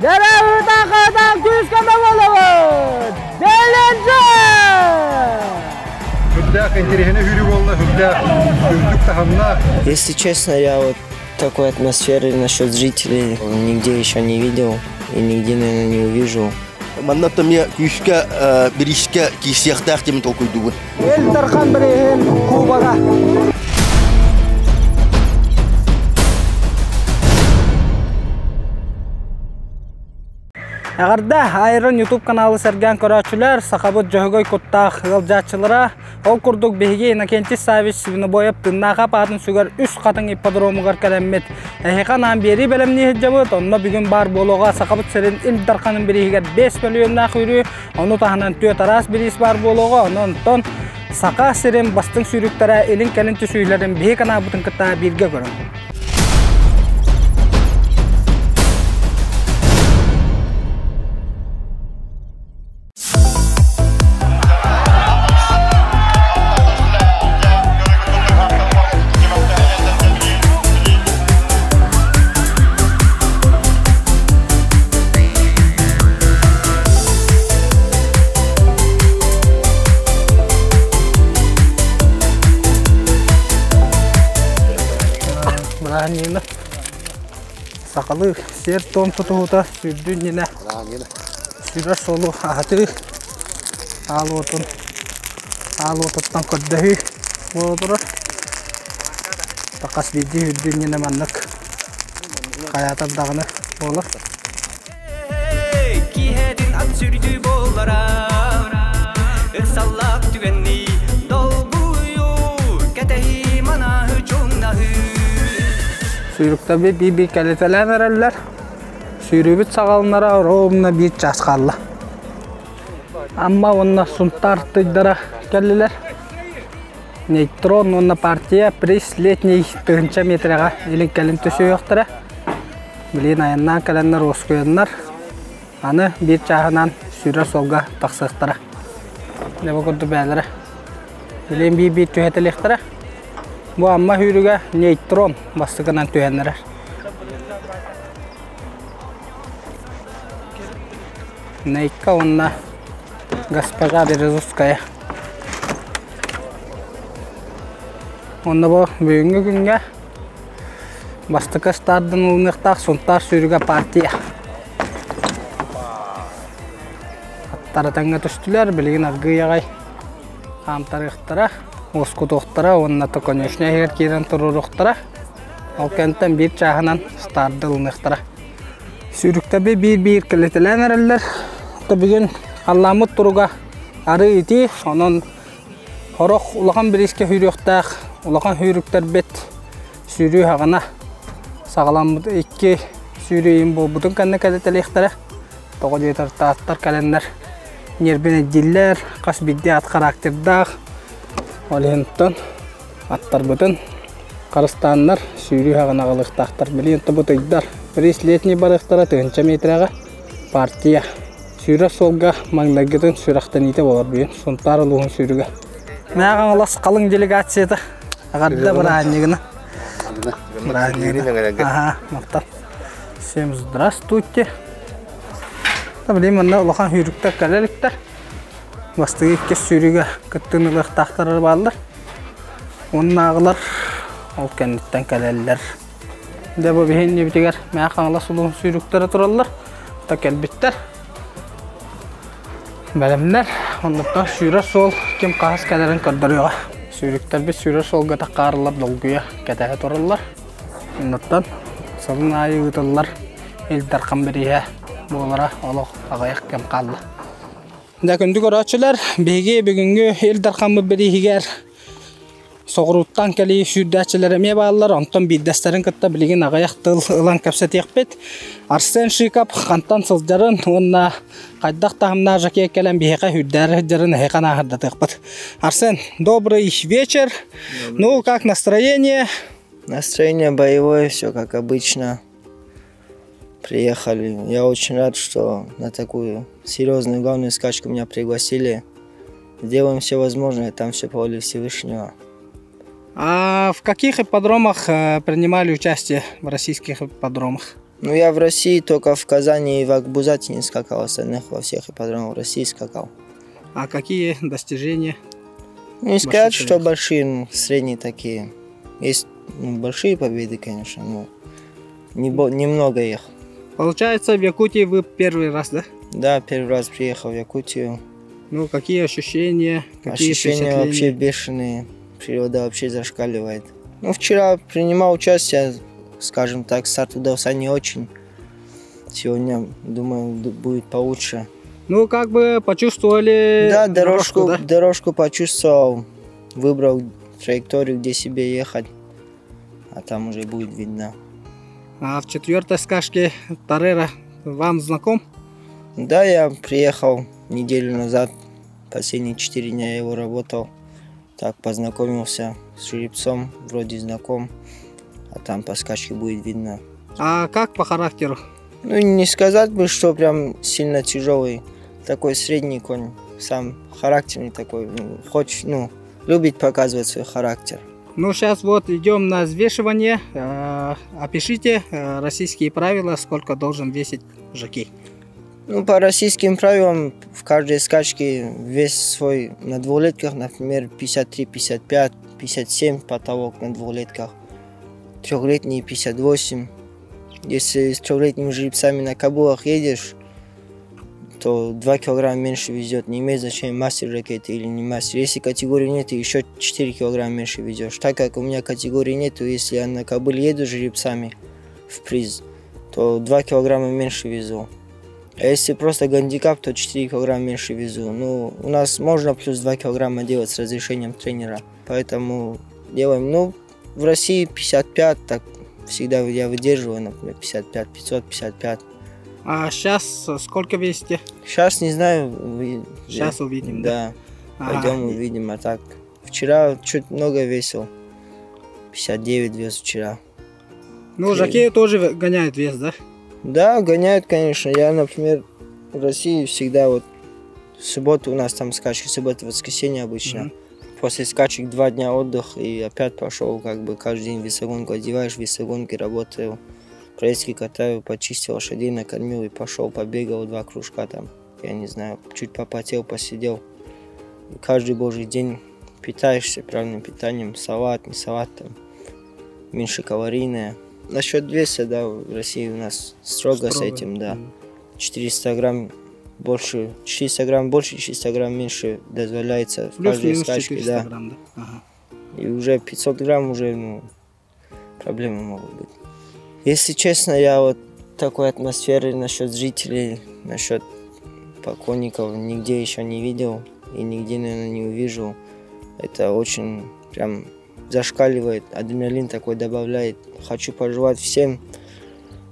Жарау тақадан күскенде болуын! Беленжі! Хүлдәк интересіне хүрі болды, хүлдәк үрдік тағамна. Если честно, я вот такой атмосферы насчет жителей нигде еще не видел и нигде, наверное, не увижу. Маннатта мне күшке бірішке кейсияқтақ демен толкойдуы. Елдархан бірейін Кубаға. Ағарда айрын YouTube каналы сәрген көрәчілер, сақабыт жөғөй құттақ ғылжатшылыра, ол күрдік бейге Иннокентий Савич сивіні бойып тыннаға патын сүгер үш қатын ипподромығар кәлеммет. Әйіқан бері бәлемні хеджабыт, онына бүгін бар болуға сақабыт сәрін Илдарханын бірігер 5 миллионна құйры, оны тағынан төт арас біріс бар болуға, онын тон сақа сәрін бастың сүйріктері елін кәлін түсүйлерін бейгана бұтын кітта бірге көрін. Нина сақалы сер том тұтуыта сүрді нина сүрі солу ағаты алуытыттан көдді болдырыр тақас бейді үрді нина маннық қаятардағыны болыр Кейхедің ат сүрді болдыра ұқсаллақ түгенні долбуйу кәтәхи манағы чоңнағы Сүйрükte bir kaliteler verirler. Sürübüt sağalınlara rovumuna bir ças kallı. Ama onunla suntar tıydara geldiler. Neutron onunla partiye pris letney tığınca metrega elin kelim tüsü yoktura. Bilin ayından kalanlar oskoyanlar. Anı bir çahınan sürü solga taksıqtıra. Ne bakırdı bəyələrə. Bilin bir tüheteliqtıra. Bu amma hürüge neutron bastıqınan tüyenler. Neyka onunla Госпожа Березовская. Onda bu bugünkü günge bastıqı stardın ılınıqtaq sontar sürüge partiya. Attara tanga tüstüler, bilgin argı yağay. Amtarıqtıra. Osku tohtara, onunla da konuşna her keren tururuqtara. O kentten bir çahınan stardı ılınıqtara. Sürükte bir kilitilen eriller. Bugün Allah'ımız turuga arı iti, onun horok ulağın bir iske hürüqtaq, ulağın hürükter bet sürü hağına sağlamıd iki sürüyün bu budun kanını kiliteliqtara. Toğu jetar taattar kalenler, nerbine diller, qas biddi at karakterdaq. Olhenton attar butun Kırgızstanlar sürü hağına qılıqtaqtar bilin tıbıtıqdar. Biris letni barıqtara tığınca metraga partiya. Sürü solga manglagitin süraqtan ite bolar biyin. Sontar uluğun sürüge. Məğan olas qalın delegasiyada. Ағарда бір аннигіні. Ага, мақтал. Всем здравствуйте. Білейм, мұнда ұлақан үйріктер кәлеліктер. Бастығы екке сүйріге күттіңілік тақтырыр балдар. Оның ағылар ол кәнеттен кәлелілер. Де бұл бейін не бітегер мәқаңла сұлуын сүйріктері тұралар. Та кәлбеттер. Бәлімдер, ондықтан сүйрі сол кем қағыз кәлерін көрдіріға. Sürükler bir sürü solga takarlar dolguya kataha torallar. Ondan salın ayı utallar Ildarhan biriye bolara oloq agayaq kem qallı. Da gündü görüçüler bege bugünkü Ildarhan birihiger soğuruttan keli sürdäçilere me ballar ondan biddästlerin kıtta bilgin agayaq tıl ılan kapsat yaqbet. Arsen Şikap qantan sızjarın onna qaydak tahımna jake kelen biheqa hüddär hüddärın heqana hırdat yaqbet. Арсен, добрый вечер. Ну, как настроение? Настроение боевое, все как обычно. Приехали. Я очень рад, что на такую серьезную главную скачку меня пригласили. Сделаем все возможное, там все по воле Всевышнего. А в каких ипподромах принимали участие в российских ипподромах? Ну, я в России только в Казани и в Акбузате не скакал, остальных во всех ипподромах в России скакал. А какие достижения? Не сказать, Большие что количество. большие, ну, средние такие. Есть большие победы, конечно, но немного их. Получается, в Якутии вы первый раз, да? Да, первый раз приехал в Якутию. Ну, какие ощущения, какие Ощущения вообще впечатления? бешеные. Природа вообще зашкаливает. Ну, вчера принимал участие, скажем так, старт удался не очень. Сегодня, думаю, будет получше. Ну, как бы почувствовали Да, да? дорожку почувствовал. Выбрал траекторию, где себе ехать. А там уже будет видно. А в 4-й скачке Торрера вам знаком? Да, я приехал неделю назад. Последние 4 дня я его работал. Так, познакомился с жеребцом, вроде знаком. А там по скачке будет видно. А как по характеру? Ну, не сказать бы, что прям сильно тяжелый. Такой средний конь. Сам характерный такой. Любит показывать свой характер. Ну, сейчас вот идем на взвешивание. Опишите российские правила, сколько должен весить жокей. Ну, по российским правилам, в каждой скачке вес свой на двухлетках, например, 53, 55, 57 потолок на двухлетках. Трехлетние 58. Если с трехлетними жеребцами на кобылах едешь, то 2 килограмма меньше везет. Не имеет значения, мастер жокей или не мастер. Если категории нет, еще 4 килограмма меньше везешь. Так как у меня категории нету, если я на кобыле еду с жеребцами в приз, то 2 килограмма меньше везу. А если просто гандикап, то 4 килограмма меньше везу. Ну, у нас можно плюс 2 килограмма делать с разрешением тренера. Поэтому делаем. Ну, в России 55, так всегда я выдерживаю, например, 55, 555. А сейчас сколько весите? Сейчас не знаю. Сейчас увидим, Да. Ага. Пойдем увидим. А так, вчера чуть много весил. 59 вес вчера. Ну, жокеи тоже гоняют вес, да? Да, гоняют, конечно. Я, например, в России всегда вот в субботу у нас там скачки, суббота, воскресенье обычно. Мгм. После скачек 2 дня отдых и опять пошел, как бы каждый день весогонку одеваешь, весогонки работаю, проездки катаю, почистил лошадей, накормил и пошел, побегал 2 кружка там, я не знаю, чуть попотел, посидел. И каждый божий день питаешься правильным питанием, салат, не салат, там, меньше калорийное. Насчет веса, да, в России у нас строго с этим, да. 400 грамм больше, 400 грамм меньше дозволяется в каждой Плюс-минус скачке, 400 да. грамм, да. Ага. И уже 500 грамм уже, проблемы могут быть. Если честно, я вот такой атмосферы насчет зрителей, насчет поклонников нигде еще не видел и нигде, наверное, не увижу. Это очень прям зашкаливает, адреналин такой добавляет. Хочу пожелать всем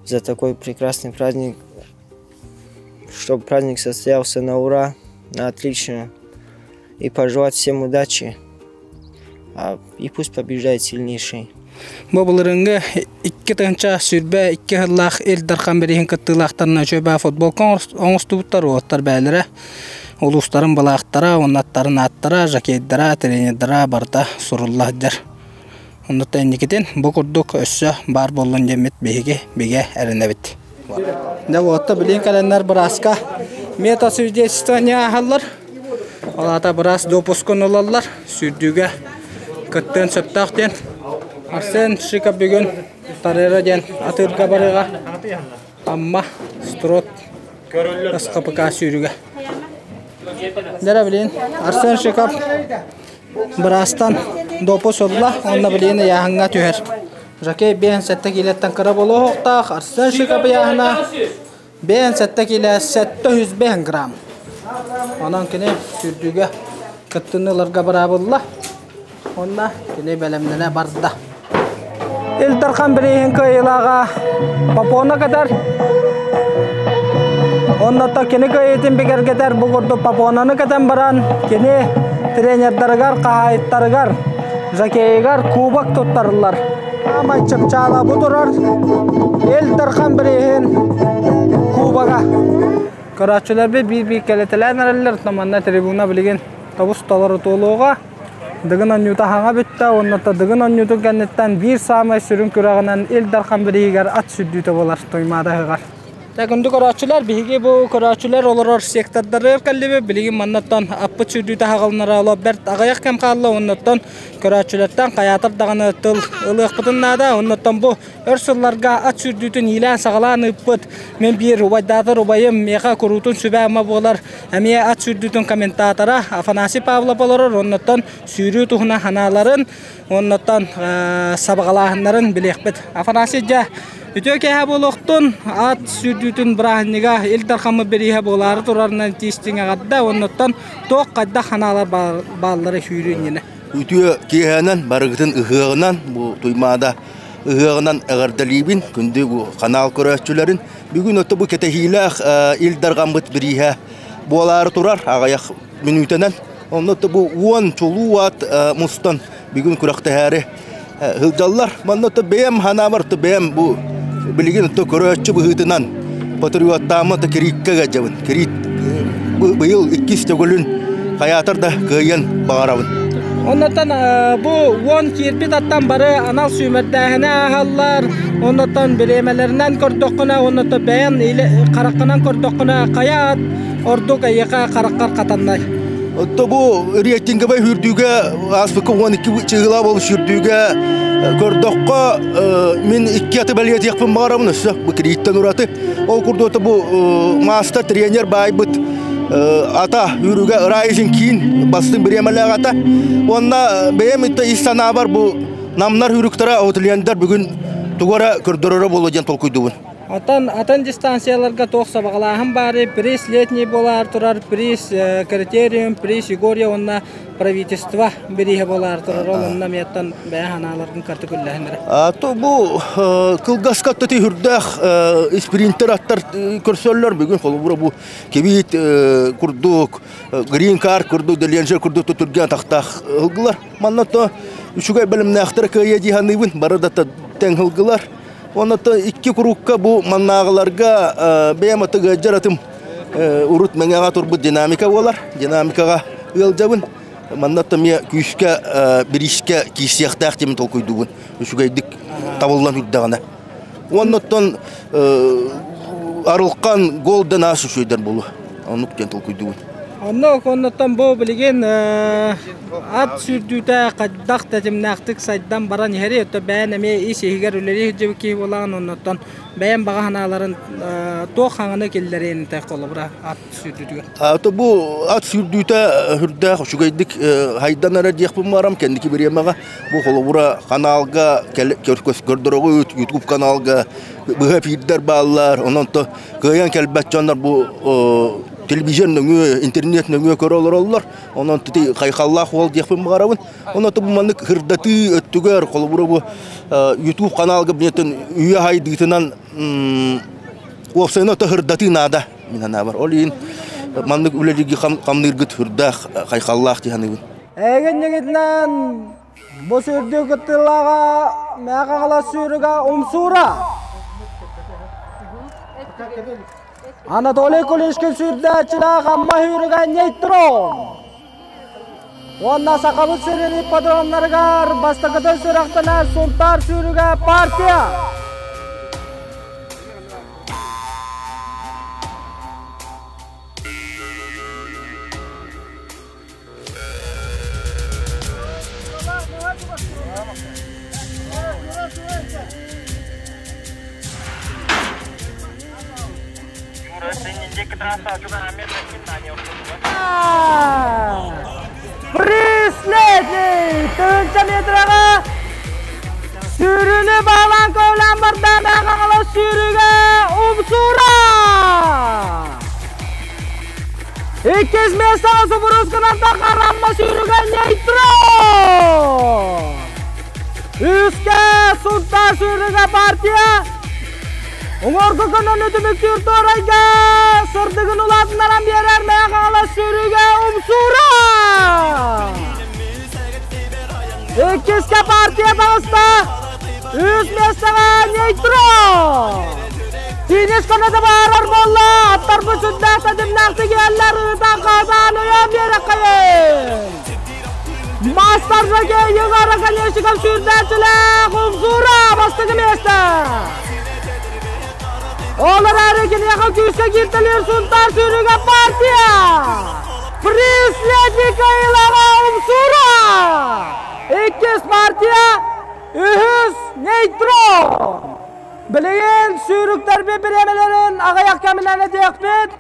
за такой прекрасный праздник, чтобы праздник состоялся на ура, на отлично. И пожелать всем удачи. И пусть побеждает сильнейший. Бобылырыңга 2 тыгынча сүрбә 2 хыллах элдархан бериһин кыттылахтарына чөбә футбол оңыстубуттар оттар бәлере. Улустарын балақтара, оннаттарын аттара, жакейдара, тренердара барда суруллахдар. Оннатта эндикетен бу курдук өссө бар боллун жемет беге эренебит. Да вот билин календар браска мета свидетельствование халлар. Алата брас допускон олалар сүрдүгө кыттын сөптактен. Арсен шика бүгүн Торрера ден атырга барыга. Амма строт аскапка сүрүгө. Дара билин Арсен шика брастан допус олла, онна билин яханга түһер. Жакей бен 7 килеттен кыра боло хокта, Арсен шика бияхна бен 7 киле 700 грамм. Онан кене сүрдүгө кыттыныларга бара болла. Онна кене белемнене барда. Элдархан бириһин кыйлага Папона кадар. Оннатта кене кыйтын бигер кадар бугурду Папонаны катан баран кене тренердаргар кайыттаргар жакейгар кубак туттарлар. Матчап чала бутурар. Элдархан бириһин кубага. Карачылар бир келетелер наралар таманна трибуна билген табус талары толуга дыгын оннюта хаңа бүтті, онната дыгын оннютun кәннеттен bir самай сүрін күрағынан елдарқан бірігер ат сүрдүйті болар тоймада хығар. Күнді көрәтшілер, бігі бұл көрәтшілер олар сектордары кәлібі, білігін маннаттан аппы сүрдүйті хағылынара олар бәрт ағаяқ кәм қалылы, оннаттан көрәтшілерден қаятыр дағаны тыл ылық бұтыннада, оннаттан бұл өрсілларға ат сүрдүйтін илән сағалан ұппыт. Мен бір ұбайдатыр ұбайым меға көрутын сүбә ама болар. Әмия ат сүрдүйтін комментатора Афанасий Павлов болар, оннаттан сүрі тұхына ханаларын, оннаттан сабағалағындарын білек Афанасий жа, үтө кәйі болуқтын ат сүрдүйтін бірағыныға елдар қамы берейі болары тұрарынан тестің ағадда, оннаттан тоқ қадда ханалар баллары хүйрін ені. Үтө кәйінен барығытын ұғығынан, бұл тұймада ұғығынан әғардалибін, күнді қанал көрәтшілерін. Бүгін өтті бұл кәтәхиләқ елдар қамғыт берейі болары тұрар, ағаяқ минутенен. Оны өтті бұл 10 чолу ат мұстан бүгін күрәқті әрі ғылжалар. Маны өтті бәйім ханамырты бәйім бұл білген өтті көрәтші бұғытынан патриоттамы керикке ғажабын. Бұйыл 2 төгілін қаятырда көйен бағарабын. Ondan bu 10 kirpit attan bari anal sümertahine ahallar, ondan biremelerinden kordoquna, ondan beyan karakkanan kordoquna kayat, ordu kayaka karakkar katanday. Otta bu reytinge bay hürdüge asfıkı 12 çığıla bol sürdüge kordoqqa min 2 atı beliyet yakpın bağıramın üstü bu kriyitten uratı. O kurdu otta bu master trener baybıt. Ata yürüge rayışın kiin bastın bir yemeler ata. Onda benim itte istana var bu namlar yürüktara otuliyanlar bugün tugara kırdırara bolacan tolkuyduğun. Atan distansiyalarga toqsa bağlahım bari priz letniy bolar turar, priz kriterium, priz Igorya onna правительство бериhe bolar turar. Onunla miyattan beyhanalardan kartı güllahindire. Ato bu kılgaskatta hürdağ sprinter attar körsörler bugün kolubura bu kebit kurduk, green card kurduk, deliyencer kurduk tuturgan tahtaq hılgılar. Mannato üçügay bölümne ahtara köye cihanıbın barada ten hılgılar. Ondan 2 kurukka bu mannağalarga beyamatı gajjaratım urut mengağa turbu dinamika olar. Dinamikaga ıljabın. Mannatta miya küyüşke birişke kisiyaqtaq temin tolkuyduğun. Üçügaydık tavallan hüddağına. Ondan arılqan goldan aşı şöyden bolu. Onluk ten tolkuyduğun. Ondan bu bilgin at sürdüğüde qaddaq təcimnaqtık saydan baran yeri ötü beyan eme iş ehiger üleri hüccübki olan ondan beyan bağanaların toq hangını kellerini tek olubra at sürdüğüde. Ata bu at sürdüğüde hürdağ şugaydık haydan ara diyaqpın varam kendiki bir yemağa bu olubra kanalga gördürüğü YouTube kanalga bıha feedler bağlar ondan da kıyan kelbetcanlar bu televizyon nöngü, internet nöngü körüler olurlar. Ondan tuti kaykallah ol diyapın bağırabın. Ondan da bu manlık hırdatı öttüger. Kolubura bu YouTube kanalga binetin üye haydığıtınan ofsayına da hırdatı nada. Minana var. Oleyin manlık üleligi kamnırgıt hırdak kaykallah diyanıbın. Egen yigitlen bu sürdüğü kıtılağa meğala sürüge umsura. Anatoly Kulishkin sürdäçiler hamma hürgen neytron. Onda sakabıt süreni patronlargar bastakıda süraqtana sultar sürüge partiya. Prisletli tönçe metraga sürünü bağlan kovlan barda meğala sürüge umsura. İkiz mesası buruskunanda karanma sürüge neytro. Üske sulta sürüge partiya. Umurgu kının ötümük yurtu orayga sırdıgın ulatınlaran birer meğala sürüge umsura. İkizke partiye bağısta üst mesleğe neytro. Finish kanadı bağırır bolla attar bu süddet edimlekti geller ıdan kazanıya bir kayın. Masta жаке югары конечников сүрдәчілік Умсура бастығы месті. Олар әрекін яқа күшке кертілер сұнтар сүрігі партия. Приследника илаға Умсура. Иккес партия үхіз нейтрон. Білеген сүріктер бе біремелерін ағаяқ кәміләне дейікпет.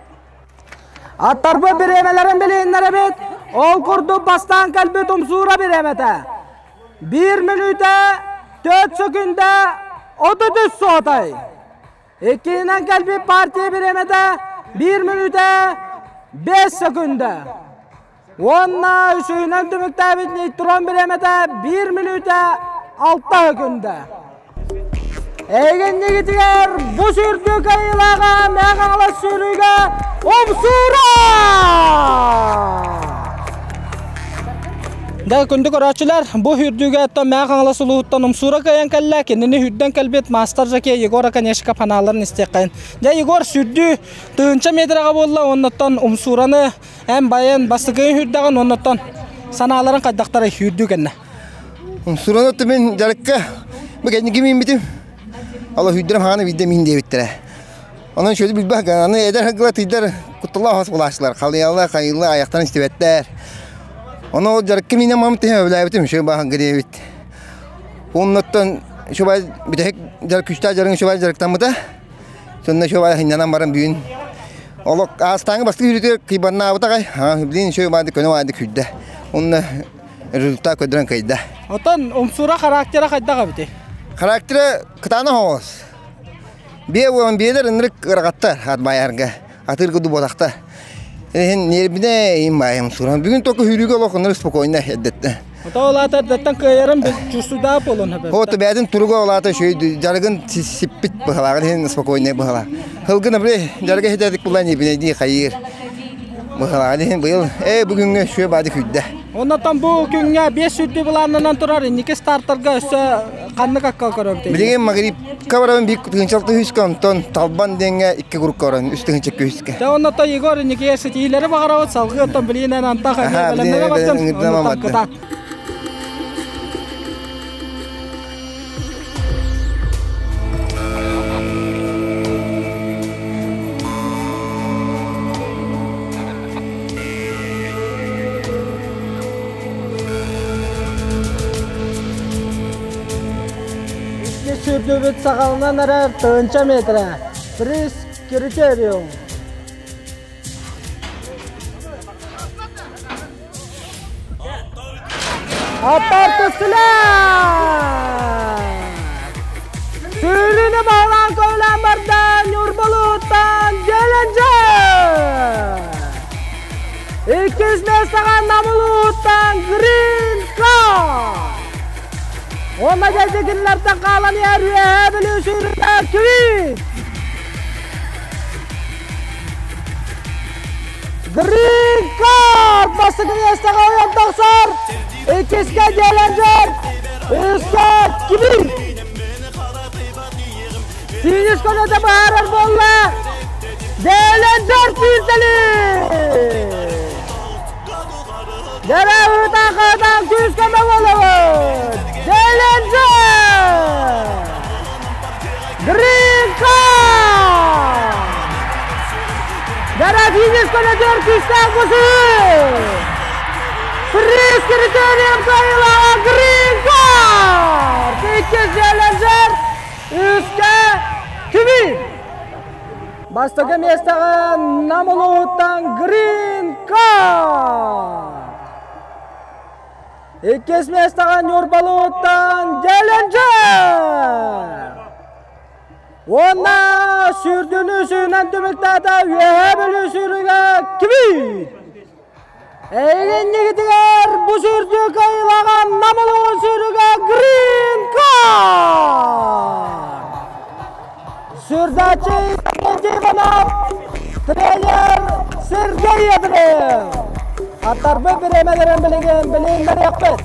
Аттарбы біремелерін білейінлері бет. Ол құрды бастан кәлбет Умсура біреметі. 1 минута 4 секунда 33 сотай. Еккейінен кәлбет партия біреметі 1 минута 5 секунда. Онна үшігінен түмікті әбет нейтрон біреметі 1 минута 6 секунда. Egen negitiger bu sürdü kayılağa məğala sürüge Umsura! Da күндік ұрачылар, bu hürdüge etto məğala suluğuttan Umsura kayan kalla kendini hürdden kalbet master jake Yegor Kaneshka panaların istekayın. Da Yegor sürdü tığınça metraga bolla onnattan Umsura'nı hem bayan bastıgayın hürdağın onnattan sanaların kaddaqtara hürdügenna. Umsura'nı tümen jarıkka bu kendini kimin bitim? Allah hüddürüm hana bildiğim devittere. Onun şöyle bir bak, anı eder hıgla tüydür, kutullah has bulaştılar. Kalıyallah, kayıllah, ayaktan istifetler. Onu o jarıkkı mine mamıtı öyle bitim, şöyle bak hıgı devit. Ondan şöyle bir tek jarık üstte jarık şöyle jarıktan mı da? Sonra şöyle hindanan barın büyün. Allah ağıztanı bastı yürütüyor, kıybanına avıta kay. Ha, bildiğin şöyle vardı, konu vardı küdde. Onunla rezultat ködüren kaydı. Otan Umsura karakteri kayda biti. Karakteri kıtana hoz. Bir olan bir de ınırık ırgattar at bayarga. Atır kudu bodakta. Nerbine in bayım suran. Bugün toku hürüge olak spokojna eddette. Ota olata detten kayarım justu da polon haber. Ota bedin turuga olata şöyle jargın sippit bıhala. Hen spokojna bıhala. Hılgın bre jarga hededik bulan nebine diye hayır. Bıhala. Hen bıyıl. Bugün şöyle badı küdde. Ondan bu günge 5 sürdü bulanından turar. Nike starterga üstü kanlı kakka korup değil. Bilgin Magrib kabaran bir kınçaltı hüskan ton talban denge 2 grup koran üstü hınçak hüske. Da ondan Yegor Nike setileri bakara salgı ondan bilinen anta kaynağı baktım. Sürdübüt sağalından arar tığınca metre. Priz kriterium. Atartısılar. Sürünü bağlan koyulan bardan Yurbalut'tan gelince. İkiz mesleğen Namulut'tan Green Card. Ona gezdiğinlerden kalan yer biliyorsunlar kimi? Green Card bastıkını yastığa doktor. İkizge gelencer. Üstte kimi? Siniz konuda bağırır bolla. Gelencer filteli. Dere hıdakadan küskeme olur. Gelencer! Green Card! Dere finish konudur küsten kuzu! Priz kriterium sayıla Green Card! İkiz Gelencer! Üske kimi? Bastığı mesleğe Namulut'tan Green Card! İkiz mesleğen Yurbalut'tan gelince. Ona sürdüğünü suyunan tümükte de üyebilü sürüge kimi? Eğlenli gidiyor bu sürdüğü kayılağın Namulut'un sürüge Green Card. Sürdüğü ikinci bana trener Sergey Yadrev. Atarbe biremelerin bilinleri yapet.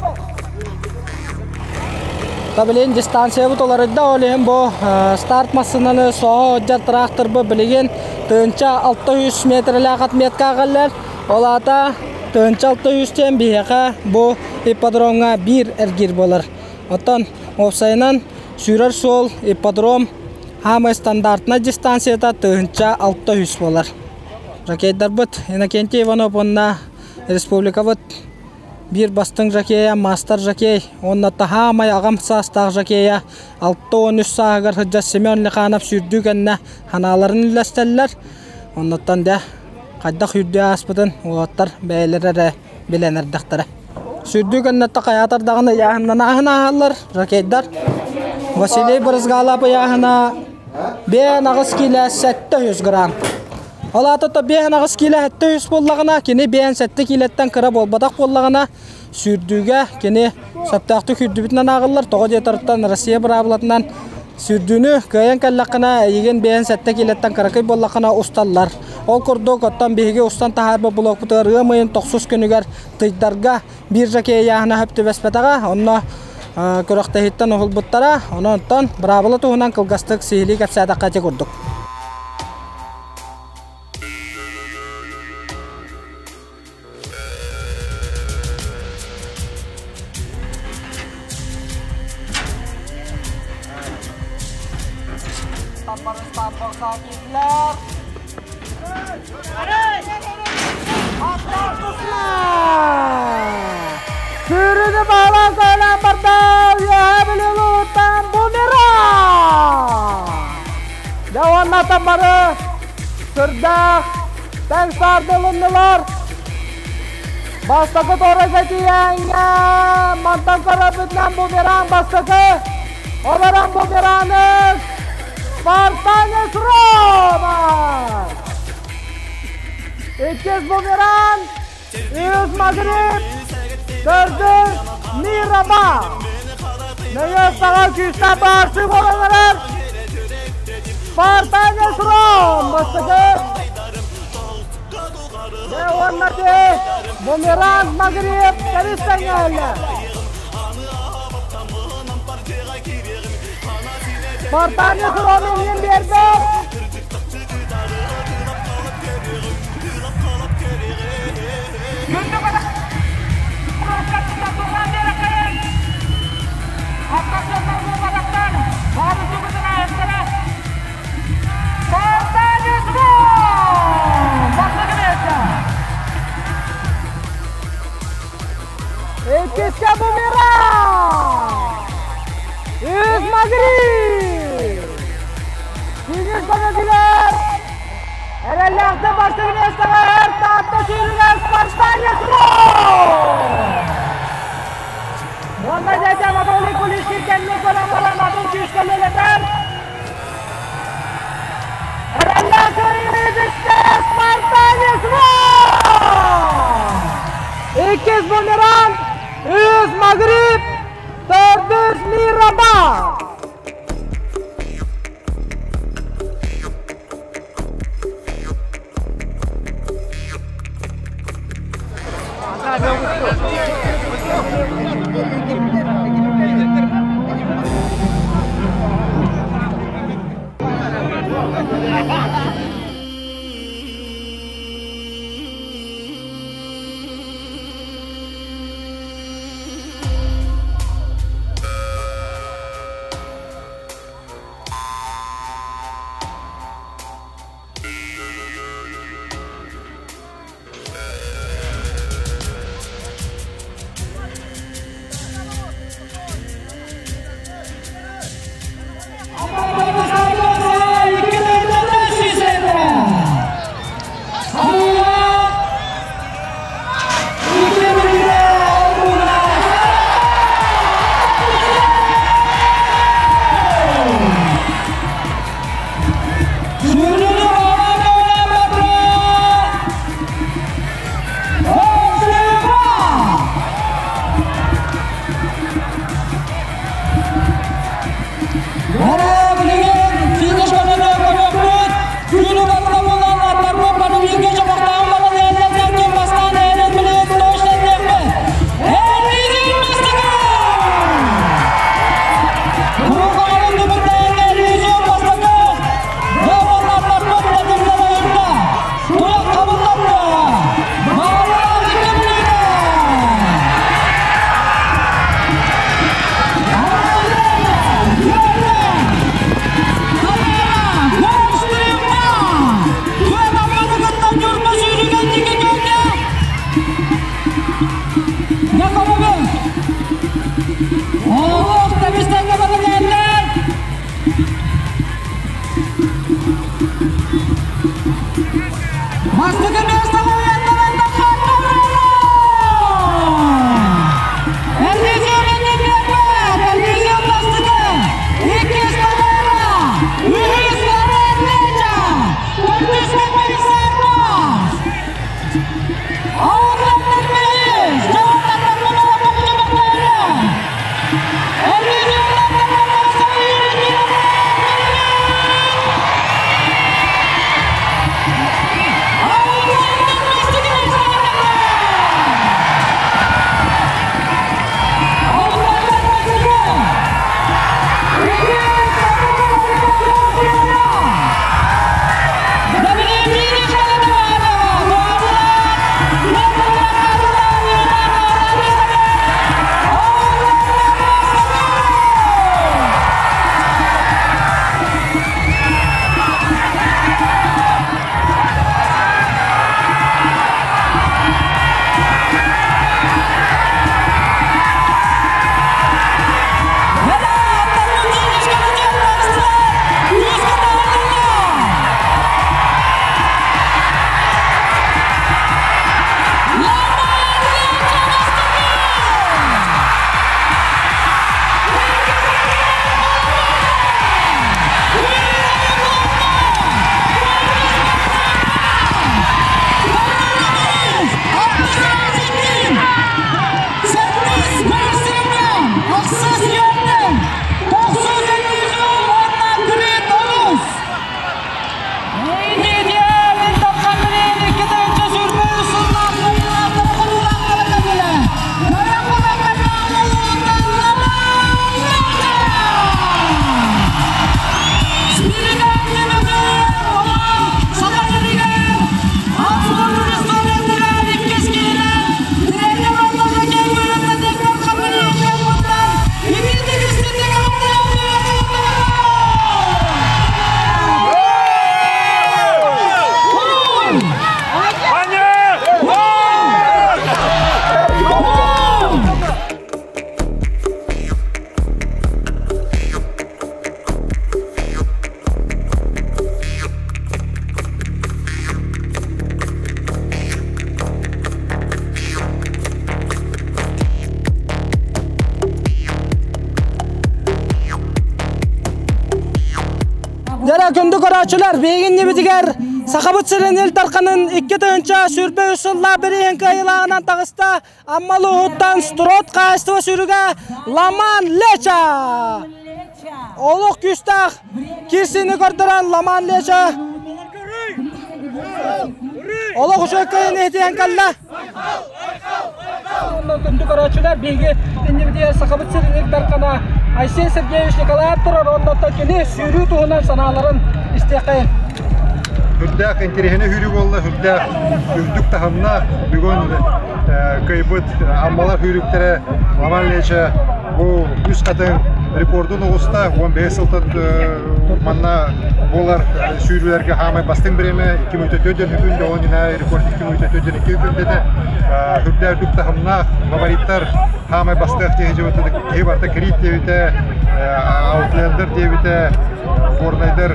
Tabilen distansiya bu tolarida olayım bu start masinalı soğuk hoca traktör bu bilgin tığınca 600 metre laqat metka qallar. Olata тынчалты үстен бияқа bu ипподромға bir әргер болар. Оттан опсайынан сүрер сол ипподром хамы стандартна дистанцията тынча 600 болар. Жакейдар бұд, Иннокентий Иванов онна республика бұд bir бастың жакея, мастер жакей, онната хамай ағам састақ жакея, 6-13 сағығыр хыджа Семен Лиханов сүрдігенне ханаларын үлестелер. Оннаттан да қайдақ үрді аспыдын олаттар бәйлері біленердіқтірі. Сүрдігеннетті қаятардағыны яғынан ағына ағалар жакейдар. Василий Брызғалапы яғына бен ағыз келі 700 грамм. Олатыта бен ағыз келі 700 боллағына, кені бен 7 келеттен кірі болбадақ боллағына сүрдіге кені саптақты күрді бітінен ағылар. Тоғы детарыттан Россия бірабылатынан сүрдіні көйен кәллақына еген бен 7 келеттен кірі боллағына ұсталар. Ол күрдік оттан бейге ұстан тағарбы бұлақ бұтығыр ғымайын 90 күнігер тыйдарға бір жакей яғына хөпті бәспетаға, онына көріқті хеттен оғыл бұттара, онын бірабылы тұғынан қылғастық сейілі кәпсәді қате күрдік. Sürüdü bağlan söylen bardav, yeğebili lutan bumerang. Devanna tabarı, sırdak, ben sardılındılar. Bastakı toracaki yenge, mantan karabütten bumerang bastakı. Olaran bumerangız, Spartanyas Roma. İkiz bumerang, İz Magrib, Dördür Miraba. Neye sağa küçte bağırsın olanlar. Spartanyas Roma bastakı. Ve onları bumerang Magrib Karistan yerler. Spartanyas Roma'nın yerde. İkisi bumerang. İz Magrib. Finish banadiler. Erellakta başlığı mesleğe her tahtta sürülen Spartanyas Roma. Onda zaten Anadolu Kulisi kendine kolanmalar madun küçüklerler. Erellakta işte Spartanyas Roma. İkiz bumerang. İz Magrib. Dördüz Miraba. Күндү көрөчүлөр бегинни битигер Сахабыт сырын ел тарқанын 2-нча сүрбе усулла бірейінкі айылағынан тағыста аммалы ұғыттан строт қайыстыва сүріге Ламан Леча. Олық күстақ кирсini көрдірен Ламан Леча. Олық ұшыққайын ехтейін қалла. Күндү көрөчүлөр беги иннибидер Сахабыт сырын ел тарқана Айсен Сергеевич Николаев тұрар оннотта келі сүйрі туғынан саналарын істеқайын. Хүрдәк интерехіне хүрі болла, хүрдәк үрдік тахымна бүгін кайбыт аммалар хүріктері Ламан Леча бұл үз қатын рекордын ұғыста 15 сылтын манна болар сүйрілерге хамай бастың біреме 2004 күнде онына рекорд 2004 күнде де хүрдәк үрдік тахымна фавориттар хамай бастық теге өтідік кей барта крит дебіті аутлендер дебіті Орнайдар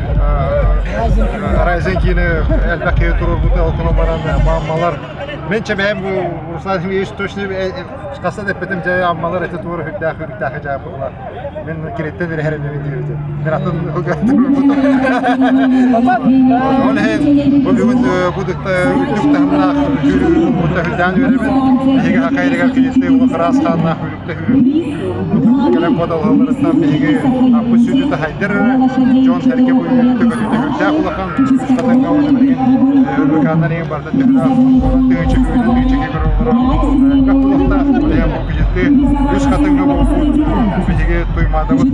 Райзен кейіні әлбәкке тұрыр бұты алтыномаран мамалар. Мен чәбәйім бұл Руслан еш точны қаса деп бітім жай аммалар әті туыры хүттәқі жай бұғылар. Мен кереттен әрі әрімдемін дегірді. Мен атын Оны әйін бұл бүгін бұдықта үттіқтағымна бұдықта хүлдән өрімін. Еге қақайрыға кенесті ұлы қырас қанына хүлікті хүрім. Кәлем қодалғаларыстан бейге апы сүрді хайдыр. Джон Сәрке бұл үттігі құлақан үстатынға оны бірген өрбекандан ең барды түгіна Тыгычек Капулахта, я мог где-то, плюс Катынга был, беге туймада вот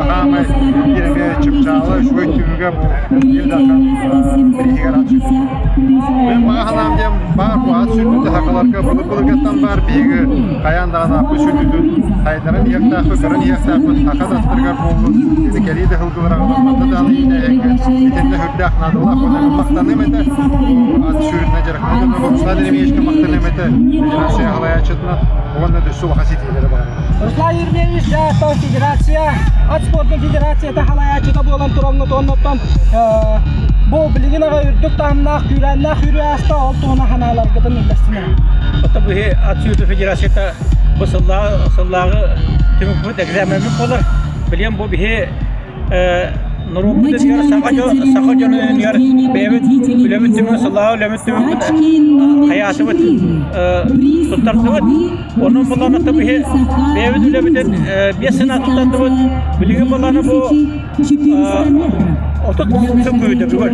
хамай, ереме чепчала, швой тюрга был, елдакан перегорачу. Мен бағанам дем бар bu at sürdü hakalarga bulup-bulugatan бар беге каяндагына апы sürdü. Хайдарын яктакы, кырын яктакы, хакадаттырга болду. Dedi kelide hılgılarağına da yine etende hürdaknadılar. Onu maqtanım ede at sürdüne jaraqnadı. Sadece miyişke mahtemete federatsiya halayachitna onda düşsü vakasitileri var. Ruslan Yurmevich Jahto Federatsiya at sportun federatsiyada halayachida bolan turangı tonnoton bu biligine ürdük tamnaq gürennak yürüyasta oltuğuna hanalar gıdın ilesine. Ota bu at yurdu federatsiyada bu sıllağı tümükbüt egzamemi olur. Biliyem bu bihi Nurum'da diyor Sakacan'ın diyor Beyvet Ülemit Tümün Sıllağı Ülemit Tümün hayatı var tutardı var. Onun bulanı tabi Beyvet Ülemit'in bir sene tutardı var. Bilgin bulanı bu otot çok büyüdü var.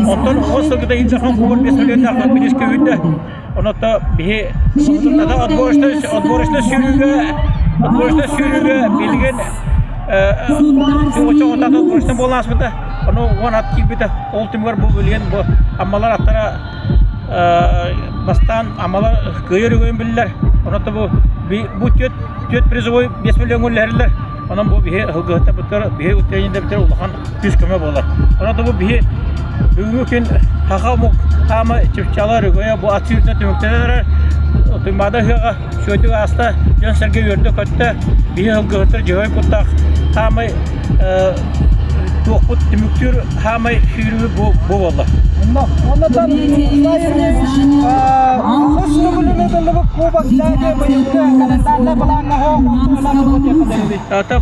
Ondan o sırada insan kubur bir söyledi akıl bilis köyünde. Onu da bir da atborçta sürüge bilgin Çok otadı kuruştan bolas bıda. Onu at gibi de oltum var bu bilgen bu ammalar attara bastan ammalar kıyırıgın bilirler. Onu da bu tüt prizoy 5 milyon güllerler. Onun bu bir hılgıhta bıtır, bir utreyinde bıtır ulahan 100 köme bolar. Onu da bu bir bugün hakamuk ama çiftçalar goya bu atıyla tümükteler. Otumada hıga şöyle hasta yan sergi gördü katta bir hılgıhtır cevap kutak ama Dokut tümüktür hamay hürü bu valla. Ondan Yurmevich hoştu bölümü dolu bu bakçada bayıldı. Kalendarda balanga ho oltuğuna bu yakaladı. Tam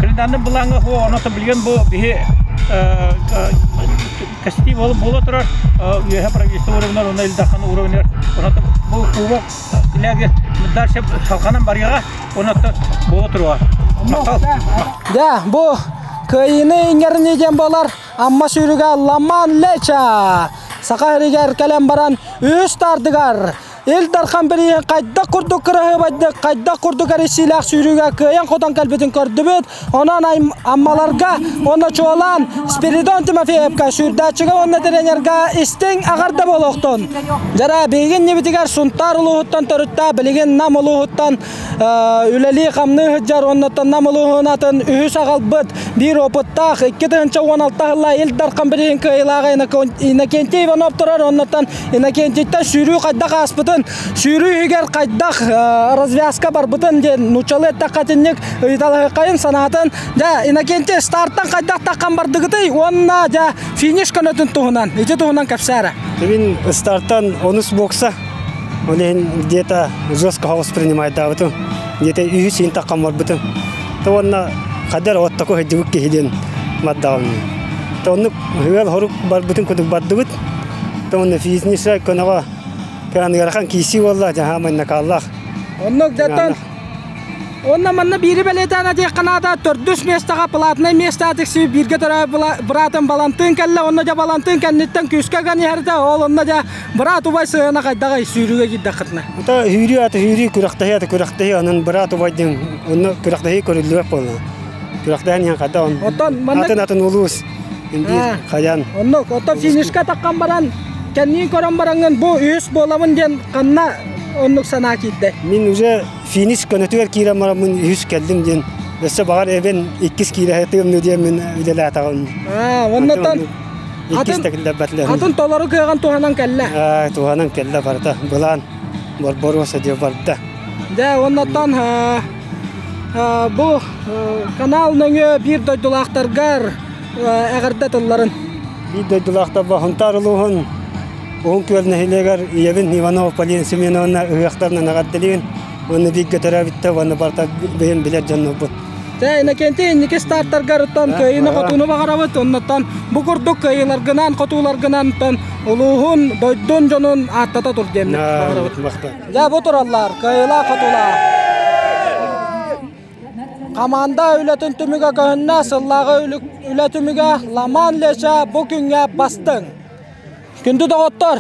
kalendarda balanga ho onu da bilgen bu bir kasti bola turar. Ya pravista uğrunlar ona ildahan uğrunlar. Ona da bu kuva lagi darşep halkanın bariyaga ona da bola turar. Ya bu köyünü ingerini bolar amma sürüge laman leça sakahriger kalem baran üst tardıgar el darkan biri kayda kurduk kırahı baydı kayda kurduk arisilah sürüge köyün kodan kalbetin kördübüt onan ammalarga ona çoğalan Spiridon Timofeyevka sürdäçiga ona trenerga isting agarda boloqton jara begin nebitigar suntar uluhuttan törütta bilgin nam uluhuttan üleli qamны hıjar onatan nam uluhunatın ühüs agalbıt bir opıttaq 2-16 yılla el darkan biri köylaga inakenti Ivanov turar onatan inakentitten sürü kayda qaspıtın sürü hüger kayda razvязка бар bıtın den nuçalı taqatinlik ıйdalı kayın sanatın ja inakenti starttan kayda taqan bardıgıtay onna ja finish kanatın tuğunan ece tuğunan kapsara. Він стартан онус бокса. Он где-то жестко воспринимает да вот. Где-то и син тақам бар бутын. То он кадар вот такой ходивк киден маддаун. То он хыгал хорук бар бутын кудук баддыбыт. То он физниша конага кан ярахан киси валла жаһаман накаллах. Оннук жаттан Онна манна бири белетана де канада 400 местага платный места текси бирге тора братым балантын келле онна жа балантын кеннеттен күскө гани харда ол онна жа брат убай сына кайдагай сүйрүгө гидде кытна. Та хүйри күрактахи анын брат убайдын онна күрактахи көрүлүп болду. Күрактахи ян када он. Отон манна атын улус. Инди каян. Онно ото финишка таккан баран кенни көрөн баранган бу үс боламын ден канна оннук сана кидде. Мен уже финиш көнөтүгөр кире марамын үс келдим ден. Бесе багар эбен 2 кире хатым нөдем мен үлеле атаган. Оннотон Атын толору кыган туханан келле. Туханан келле барда. Булан борбороса деп барда. Да, оннотон бу каналның бир дойдулактаргар агырда тылларын. Бир дойдулакта бахынтарылуун он көлнехилегер Евин Иванов Полин Семеновна ыяктарына нагаттылыгын оны бигге тарабитте оны барта бен билет жанны бу. Да, инакенти нике стартаргар тон кöyüne котуну багарабыт оннотон бу курдук кöyүларгынан котууларгынан тон улуун дойдон жонун аттата тур демне багарабыт. Да, бу тураллар кöyüла котула. Команда үлөтүн түмүгө көннө сыллагы үлөтүмүгө ламан леша бу күнгө бастың. Күндү доғоттар,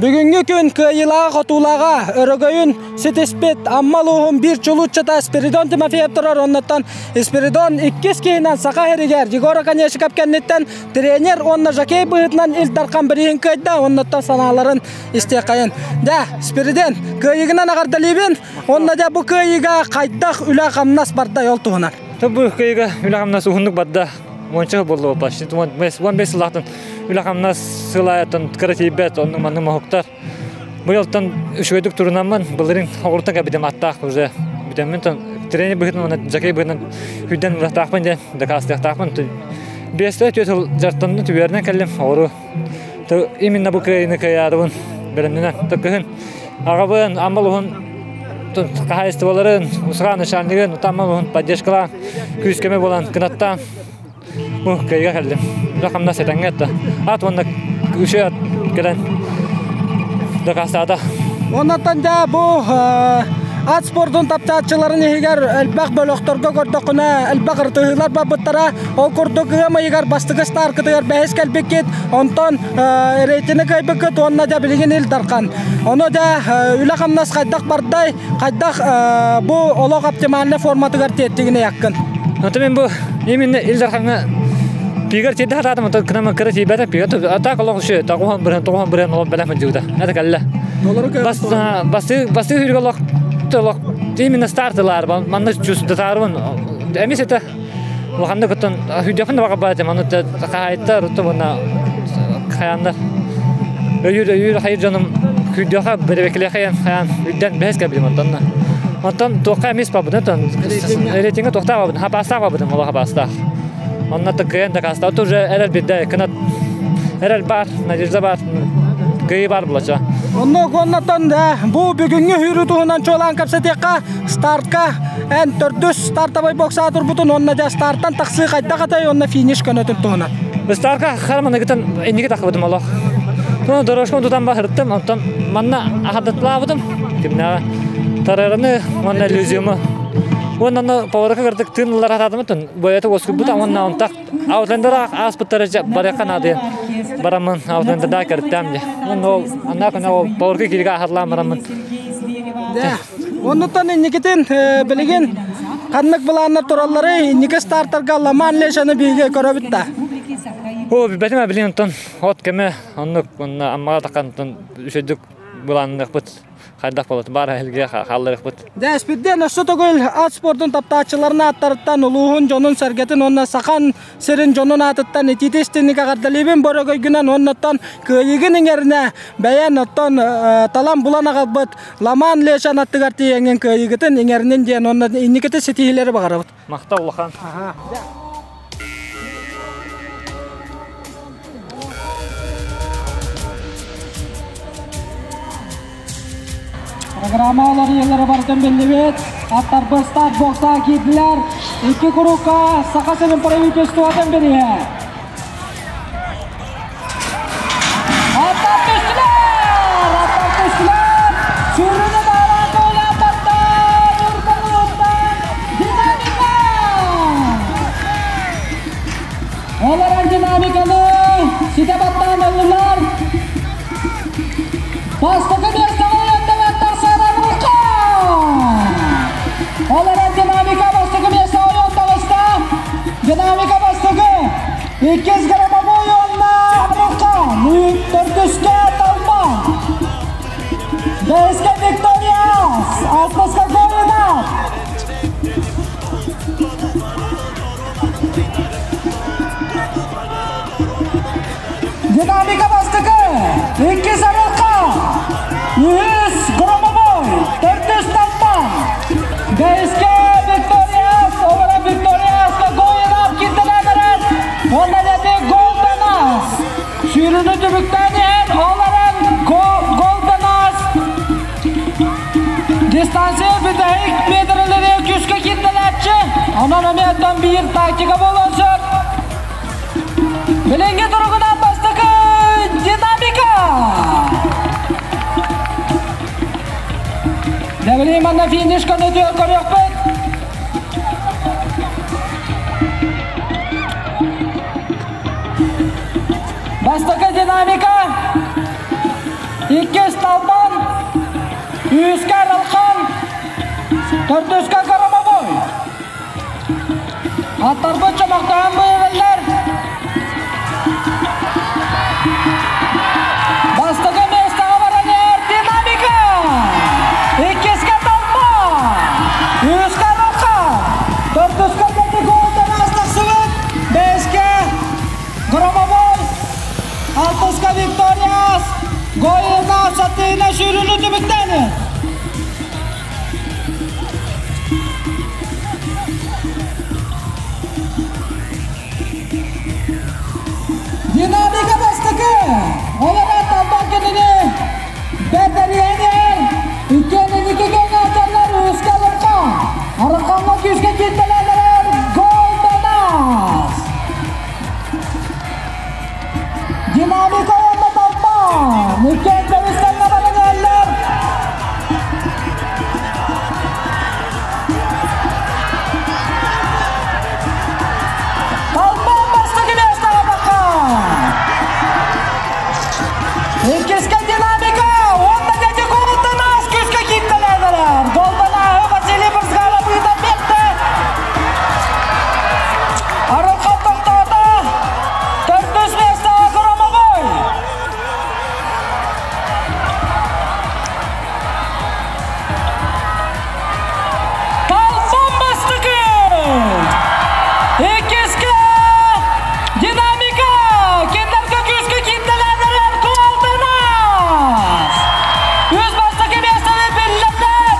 бүгінгі күн кыйылаға қотулаға өрөгөйін сетеспет аммалуғын бір чулутчата Спиридон Тимофеев тұрар оннаттан Спиридон 2 кейінен сақа херігер Егора Канеші капкеннеттен тренер онна жакей бұғытынан илдарқан бірейін көйді оннаттан саналарын істеқайын. Да, Спиридон кыйығынан ағардалибен, онна да бұл кыйыға қайдақ үлі қамнас барда ел туғынар. Бұл кыйыға үлі қамнас ұғындық барда монча болду баш. Мен бес лахтын үлахамна сылаятын кратибет онның манның махуктар. Bu yoldan üşüdük turunamın bunların orta kabidem attak уже. Bitemmen treni bıhın ona jakay bıhın hüden rahtakman de dakastak takman. Beste tüyül jartanın tüyerine kellim oru. То именно букайны каядын береннен токын агабын амалын хозяйстволарын усганы шанлыгын тамамын поддержкала күскеме болан кынаттан бу кайга келдим. Рахамна сетангетта. Ат вонда үшөт келен дакастада. Оннан да бу ат спортун таптаатчыларын егер элбак бөлөктөргө көрдөкүнө элбак ыртыгылар бабыттара ол көрдөкүгө егер бастыгы старкытыгар бэс келбекет онтон рейтини кайбекет онна да билген эл даркан оно да үлакамнас кайдак бардай кайдак бу олог оптимальный форматыгар теттигине якын. Мен бу именно эл дарканга пигер тетте хатадым то кнама кыры бата пигер атак олог шу тагуан бирен ол белем жууда. Ата калла. Басты хүргөлөк толок именно стартылар манна чувствую тарван эмес это лоханда көтөн хүдяфын бага бата манна кайта рутуна каянда өйүр хайыр жаным хүдяха беребекле каян үдден бэс кабилим онтон тока эмес бабыдан рейтинге токтабабын хапаста бабыдан мола хапаста онна текен такаста тоже эрел бидде канат эрел бар надежда бар гей бар булача. Оннотон да бу бүгүнгү хүрүтүнөн чолан капсатекка стартка эн төрдөс стартабай бокса турбутун онна да старттан таксы кайда катай онна финиш көнөтүп тугуна. Стартка хармана гитен эниге такыбыдым алак. Тоно дорожкон тутан бахырттым, онтон манна ахадытлабыдым. Кимна тарараны манна иллюзиуму. Онна паварка кырдык тынлар атадымытын. Боята оскубута онна онтак аутлендера аспыттары бараканады. Барамын аутлендерда кырттамды. Онно анакына ол паварка кирге ахатламарамын. Да. Оннотон никетен билген каннык буланна тураллары нике стартарга ламан лешаны биге көрөбүттө. О, бетиме билген тон от кеме онна аммага такантын үшөдүк буланнык бут. Кайдак болот бар элге халлырык бут. Да, спидден осотогол ат спортун таптаачыларына аттарыттан улуун жонун сергетин онна сакан серин жонун атыттан этитестиника кардалибин борогой күнөн оннотон кыйыгын иңерине баян оттон талам буланага бут ламан лешан аттыгар тиеңен кыйыгытын иңеринен ден онна инникете сетилери багарабыт. Макта улахан. Программалар еллары бардым белдебет. Аттар старт бокса кидилер. Эки курукка сакасынын правительстводан берия. Аттар түстүлөр. Сүрүнү барат ойлаптар. Урбануттан динамика. Олар динамиканы ситебаттан алылар. Бастыкы место Олар динамика бастыгы меса ойондабыста. Динамика бастыгы. 200 грамм ойонна Амрука. Төртүскө талма. Беске Викторияс. Алтыска Гоина. Динамика бастыгы. 200 Амрука. 100 грамм ой. Төртүс талма. Беске Викторияс, олар Викторияс Гоинап кителемерен. Онда деди голданас. Сүйрүнү түбүктенен оларын голданас. Дистанция бидейк метрлери 200 кителепчи. Анан өметтен бир тактика болосур. Биленге тургудан бастыкы динамика. Дәбілейм анда финиш көндетуі көрек бөт. Бастықы динамика. 200 талбан. 100 аралқан. 400 қарама бой. Аттар бұт жамақтаған бұйығылар. Бастықы местаға баранер динамика. 200 талма. 100 аралқан. 400 бәті голдан астық сұғын. 5-ке Громобой. 6-ка Викторияс. Гоина Atayla sürünü tümükten. Dinamika bastıkı. Olarak tamam kendini. Beteriyener. İkinin iki gene atanlar ıskalırka. Arkamda küske kitleler. Gol donaz. Dinamika onda tamam. Mükemmel üstlerine bana gelirler. Tamam bastıkı bir üstlerine bakın. İkizke dinamika. Onda gece goldan az küske kitlelerler. Goldan ağı Vasili Bırzgala buyudan bitti. Arıkan doktorda 400 metre akırama boy. Kalfon bastıkı. İkizke dinamika. Kendarka küske kitlelerler. Goldan az. 100 bastıkı mesele belirlenler.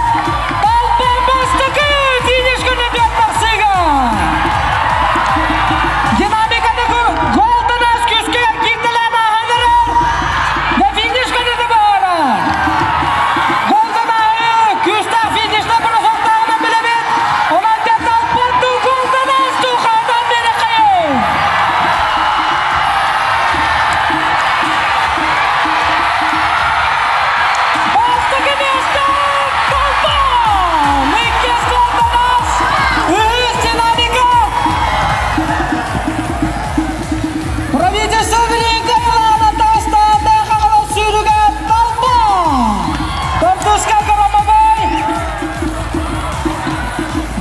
Kalfon bastıkı. Finish günü dörtmeksiga. Dinamikada goldan az küske kitlelerine ahırlar. Ve finish günü de bağırır. Goldan ağı küste finishte bunu soktağını bilemez. Olan detal patı goldan az tuğandan beri kayın. Bastıkı mesle Kalfon. İkiz goldan az. Üst dinamika. Правительство Великого Татарстана хавал сürügen Kalfon. Тартушка Карамабай.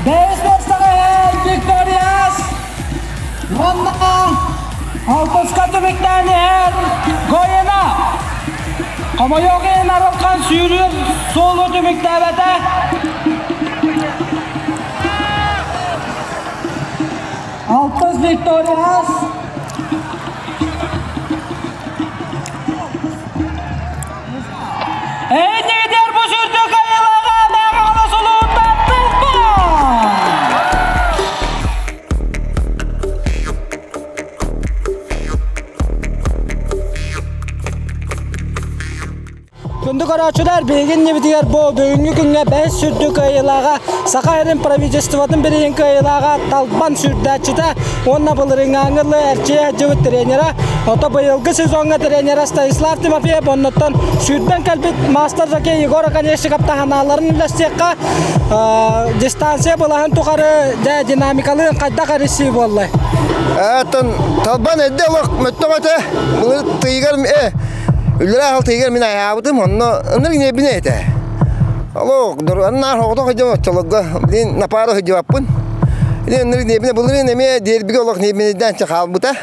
Бейсборстағы Викторияс. Ронна. Алтышқа түбіктен Goyena. Kamayog'in aralkan sürüyor. Solu түбікті әбәті. Altız Viktoriyas. Ey nedir bu sürdü kayılağa mağalı suluğundan Kalfon. Күндік арачылар бейген небедігер бұл бөгінгі күнге бәс сүрдік айылаға Сақайрын правительстводан бірейінгі айылаға талбан сүрдәчіда онна бұлырың аңырлы әрче әжівіт тренера Ота бұйылғы сезонға тренера Станислав Тимофеев оннаттан сүрден кәлбет мастер жаке Егор Аканеші қаптаханаларын үләстекқа дистанция бұлағын тұқары динамикалы қайда қарысы болы. Талбан әдді олық мүттің өте бұл тыйғар Ülüler haltı eğer min ayağıdım onlar yine bine ete. Allah dur anlar hoğda hocam çoluğa din naparo hocapın. Din onlar yine bine bulur ne diğer bir olak ne bineden çıkal bu da.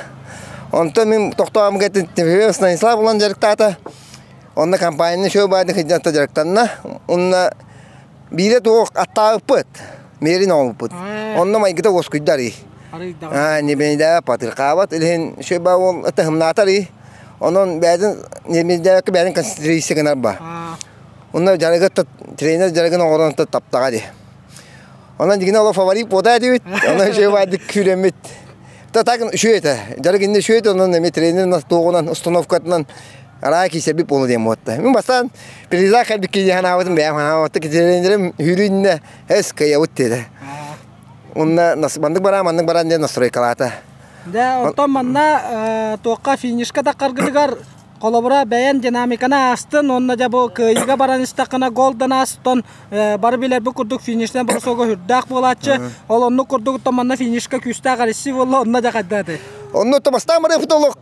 Ondan min toktağım getir TV Stanslav olan jarıkta. Onda kampanyanın şu bayda hizmet jarıktanna. Onda bilet o atta pıt. Merin o pıt. Onda may gita oskudari. Ne binede patır kavat ilhin şu bawol atahım natari. Onun bazı nemizde bazı konsantrasyon kadar var. Onlar jarıga trainer jarıga oradan taptağa di. Onlar digine o favori poda di. Onlar şey vardı küremet. Tak şu ete. Jarıga indi şu ete onun nemi trainer nas doğunan uстановкадан araki sebep onu diye motta. Ben basan priza kalbi ki yana avadım ben hana otta ki trainerim hürünne eski yavutte. Onlar nas bandık bara diye nasroy kalata. Да, отон манна тоққа финишка таққаргылыгар қолабыра бәйен динамикана астын, онна жабы күйіға баран істақына голдан астын бар білер бұл күрдік фиништен бұл соғы хүрдақ болатшы, ол онны күрдік ұттаманна финишка күстақ арisi болы, онна жақаддады. Онны ұттамастан бары футолық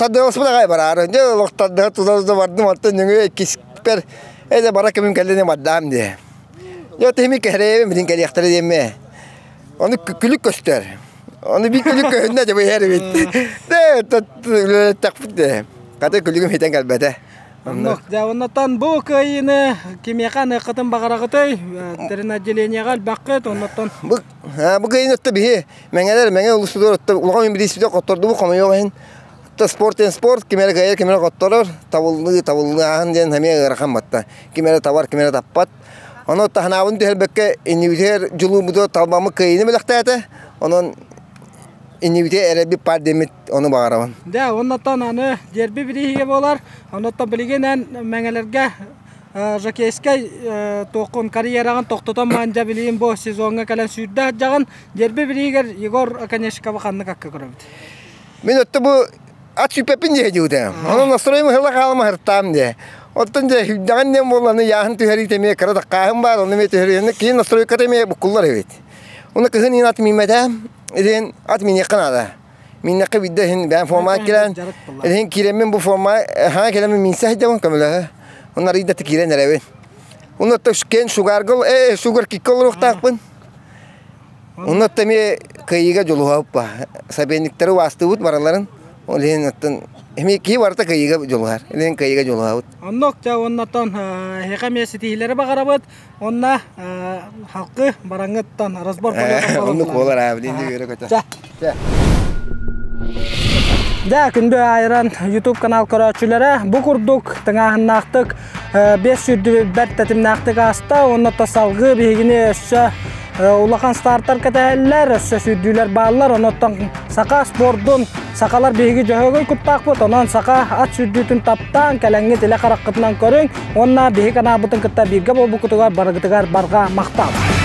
таддығысыпыда ғай барар, önce олық таддығы тұзарызды бардым, аттын нүңі кеспер, әді бара кемім кәлдене бардам де. Йоты кәрейбі білін кәлияқтары деме, оны күлік көстер. Onu bir külük köyünde de bu her bit. De takfut de. Kata külüküm hiten kalbete. Nok, да оннотон бу кыйыны кимияка ныкытын багарагытай, терин отделениега албаккыт оннотон. Бу кыйын өттө бихи. Меңелер, меңе улусудор өттө, улган билисиде котторду бу камайогын. спорт кемер гайер кемер готторор табылны ахан ден хаме рахаматта кемер товар кемер таппат оно тахнабын дербекке инвитер жулумудо талбамы кыйны мелактата онон инвитер эреби пардемит оны багарабан да оннотон аны дерби бирихиге болар оннотон билигенен меңелерге жокейскай тоқун карьераган токтотон манжа билин бо сезонга калан сүрдө жаган дерби биригер Егор Оконечкова ханны какка көрөбүт мен өттө бу ат сүпепин же жууда онун настроем хыла калма хыртам де оттон же хидаган дем боланы яхан түһәри теме кара кахым бар оны мете хөрөне кийин настрой катеме букуллар эбит уну кыгын инат мимете иден ат мин якынада мин накы бидден бен форма келен иден киремен бу форма ха келемен мин сахдам камела onlar ida tikiren nerebe. Onlar da ken sugargol sugar kikol ruhtapın. Onlar da mi kayıga jolu happa. Sabenlikleri vastı baraların. Olen atın hemi ki varta kayıga jolu har. Olen kayıga jolu haput. Annokça onnaton hekamiyesitileri bagarabıt. Onna halkı barangıttan razbar bolıyor. Onu kolar abi dindi göre kaça. Да, күндө айран YouTube канал көрөчүлөрү бу курдук тыңаһыннактык 500 бәттетимнактык аста оннотто салгы бегине өссө улахан стартар каталар өссө сүдүлөр баалар онноттон сака спорттун сакалар беги жөгөй куттакпыт онон сака ат сүдүтүн таптан калеңге теле каракытынан көрүң онна беги канабытын кытта бирге болбукутугар баргытыгар барга мактап